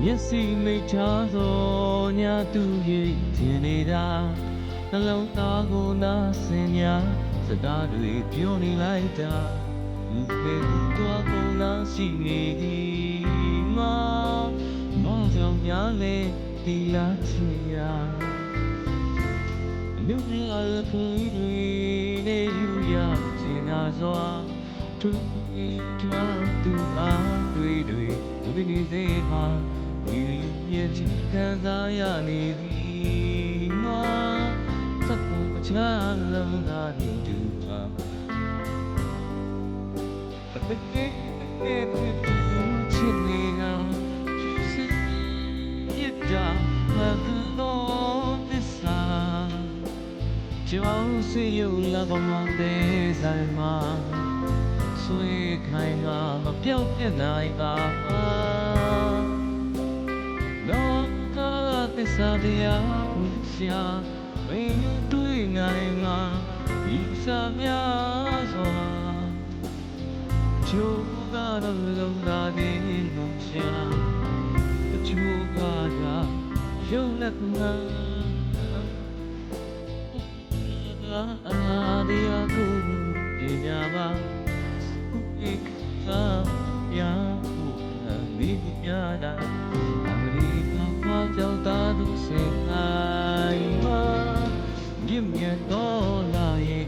မျက်စိမိတ်ချသောညသူရဲ့ထင်နေတာနှလုံးသားကိုနာဆင်ညာစကားတွေပြောနေလိုက်တာလူတွေတော့ကုန်လာရှိနေသည်မောင်ကြောင့်များလေဒီလားချင်ရာလူတွေအဖေးတွေနေယူရချင်တာစွာသူသူအားတွေလူတွေနေစေမှာဒီရဲ့ခံစားရနေသည်မောင်စပ်ကိုချာလုံးသာနေတူပါဘယ်ချစ်နေအောင်စစ်ရတာဘာလို့သစ္စာကြောင်စီယူလာကောင်းတဲ့ဆိုင်မှာဆွေးခိုင်းတာမပြောင်းပြနိုင်ပါတော့ကားသစ္စာတရားရှာမင်းတွေ့နိုင်မှာဤစားများစွာချိုးကတော့လုံးလာနေလို့ရှာချိုးကရုပ်လက်မှာဒီအကူဒီညာပါဒီကယာဘူးဒီညာတာအမရီဘာကြောင့်တာသူစင်နိုင်မှာမြင်မြတ်တော့လာရဲ့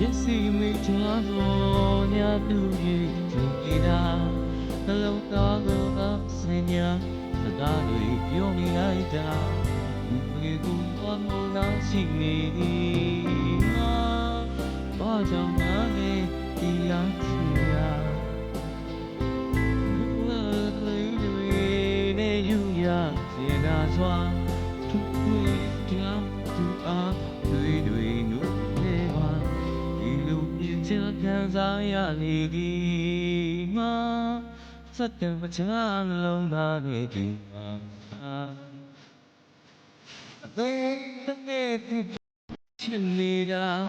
မျက်စိမိတ်ချသောညသူရဲ့ဒီနေတာနှလုံးသားကိုဆင်ညာစကားတွေပြောနေလိုက်တာဒီကူဘာမို့လားရှိနေဘာကြောင့်လဲဒီလားချီရာလူတွေနေယူရစေနာစွာသူတွေကြောင့်သူအားတွေနုချစ်ခံစားရနေပြီမှာစက်တင်ဘာချမ်းလုံးသားတွေဒီမှာအသေးသေးချစ်နေတာ